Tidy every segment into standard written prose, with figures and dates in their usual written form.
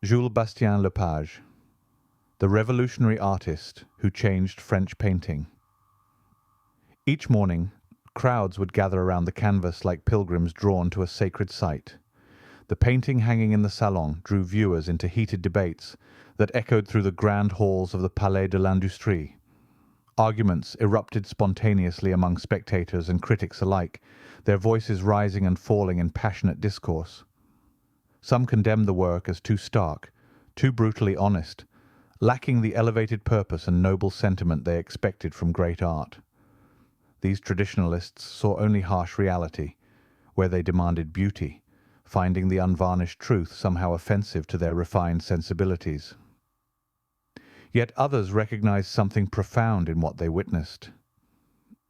Jules Bastien-Lepage, the revolutionary artist who changed French painting. Each morning, crowds would gather around the canvas like pilgrims drawn to a sacred site. The painting hanging in the salon drew viewers into heated debates that echoed through the grand halls of the Palais de l'Industrie. Arguments erupted spontaneously among spectators and critics alike, their voices rising and falling in passionate discourse. Some condemned the work as too stark, too brutally honest, lacking the elevated purpose and noble sentiment they expected from great art. These traditionalists saw only harsh reality, where they demanded beauty, finding the unvarnished truth somehow offensive to their refined sensibilities. Yet others recognized something profound in what they witnessed.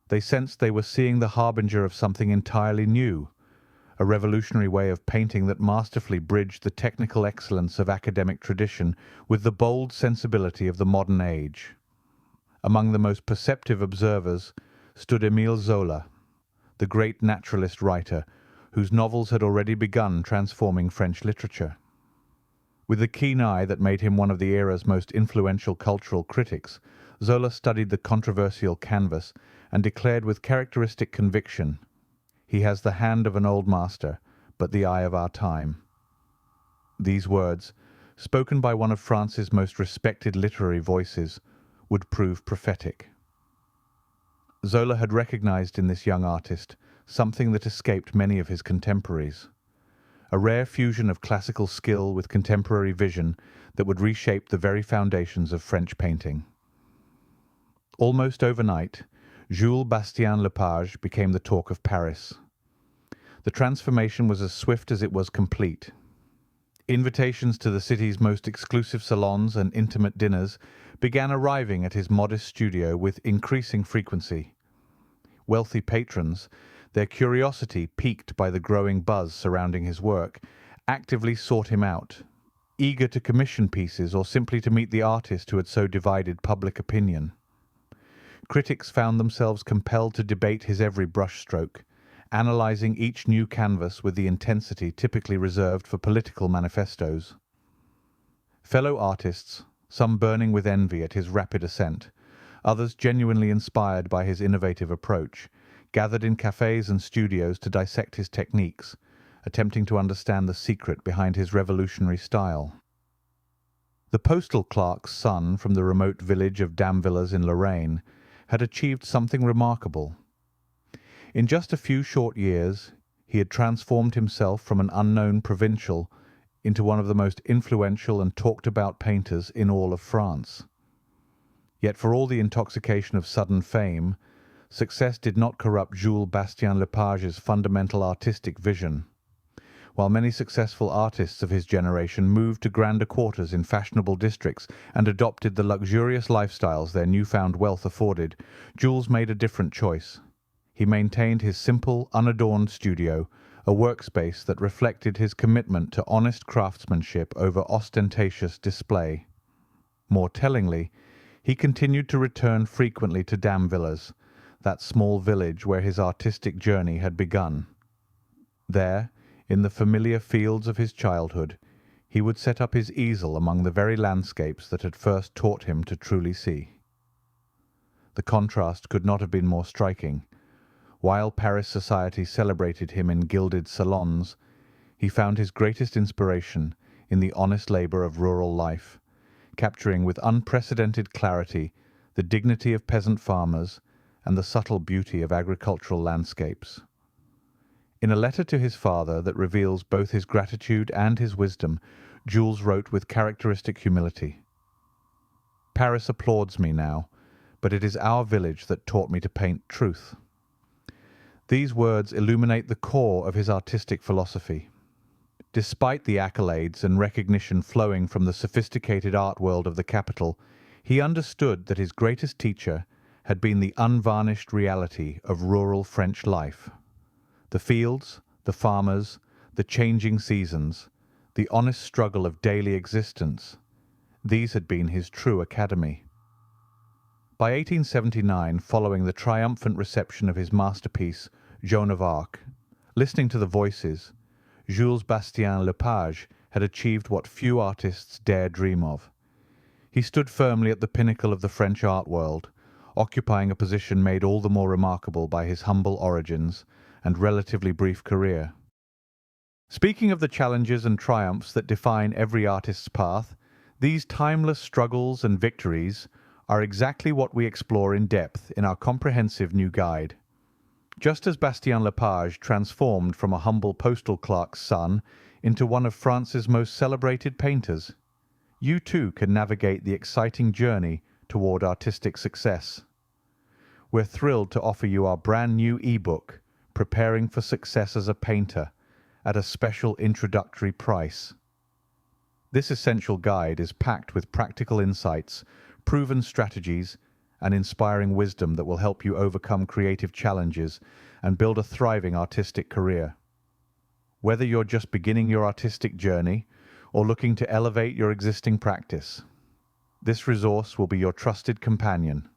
They sensed they were seeing the harbinger of something entirely new, a revolutionary way of painting that masterfully bridged the technical excellence of academic tradition with the bold sensibility of the modern age. Among the most perceptive observers stood Émile Zola, the great naturalist writer whose novels had already begun transforming French literature. With the keen eye that made him one of the era's most influential cultural critics, Zola studied the controversial canvas and declared with characteristic conviction, "He has the hand of an old master, but the eye of our time." These words, spoken by one of France's most respected literary voices, would prove prophetic. Zola had recognized in this young artist something that escaped many of his contemporaries, a rare fusion of classical skill with contemporary vision that would reshape the very foundations of French painting. Almost overnight, Jules Bastien-Lepage became the talk of Paris. The transformation was as swift as it was complete. Invitations to the city's most exclusive salons and intimate dinners began arriving at his modest studio with increasing frequency. Wealthy patrons, their curiosity piqued by the growing buzz surrounding his work, actively sought him out, eager to commission pieces or simply to meet the artist who had so divided public opinion. Critics found themselves compelled to debate his every brushstroke, analyzing each new canvas with the intensity typically reserved for political manifestos. Fellow artists, some burning with envy at his rapid ascent, others genuinely inspired by his innovative approach, gathered in cafes and studios to dissect his techniques, attempting to understand the secret behind his revolutionary style. The postal clerk's son from the remote village of Damvillas in Lorraine had achieved something remarkable. In just a few short years, he had transformed himself from an unknown provincial into one of the most influential and talked-about painters in all of France. Yet for all the intoxication of sudden fame, success did not corrupt Jules Bastien-Lepage's fundamental artistic vision. While many successful artists of his generation moved to grander quarters in fashionable districts and adopted the luxurious lifestyles their newfound wealth afforded, Jules made a different choice. He maintained his simple, unadorned studio, a workspace that reflected his commitment to honest craftsmanship over ostentatious display. More tellingly, he continued to return frequently to Damvillas, that small village where his artistic journey had begun. There, in the familiar fields of his childhood, he would set up his easel among the very landscapes that had first taught him to truly see. The contrast could not have been more striking. While Paris society celebrated him in gilded salons, he found his greatest inspiration in the honest labour of rural life, capturing with unprecedented clarity the dignity of peasant farmers and the subtle beauty of agricultural landscapes. In a letter to his father that reveals both his gratitude and his wisdom, Jules wrote with characteristic humility, "Paris applauds me now, but it is our village that taught me to paint truth." These words illuminate the core of his artistic philosophy. Despite the accolades and recognition flowing from the sophisticated art world of the capital, he understood that his greatest teacher had been the unvarnished reality of rural French life. The fields, the farmers, the changing seasons, the honest struggle of daily existence, these had been his true academy. By 1879, following the triumphant reception of his masterpiece, Joan of Arc, listening to the voices, Jules Bastien-Lepage had achieved what few artists dare dream of. He stood firmly at the pinnacle of the French art world, occupying a position made all the more remarkable by his humble origins and relatively brief career. Speaking of the challenges and triumphs that define every artist's path, these timeless struggles and victories are exactly what we explore in depth in our comprehensive new guide. Just as Bastien-Lepage transformed from a humble postal clerk's son into one of France's most celebrated painters, you too can navigate the exciting journey toward artistic success. We're thrilled to offer you our brand new ebook, Preparing for Success as a Painter, at a special introductory price. This essential guide is packed with practical insights, proven strategies, and inspiring wisdom that will help you overcome creative challenges and build a thriving artistic career. Whether you're just beginning your artistic journey or looking to elevate your existing practice, this resource will be your trusted companion.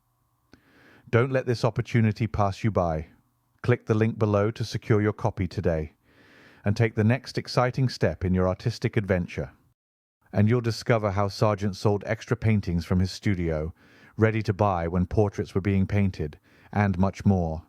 Don't let this opportunity pass you by. Click the link below to secure your copy today and take the next exciting step in your artistic adventure. And you'll discover how Sargent sold extra paintings from his studio, ready to buy when portraits were being painted, and much more.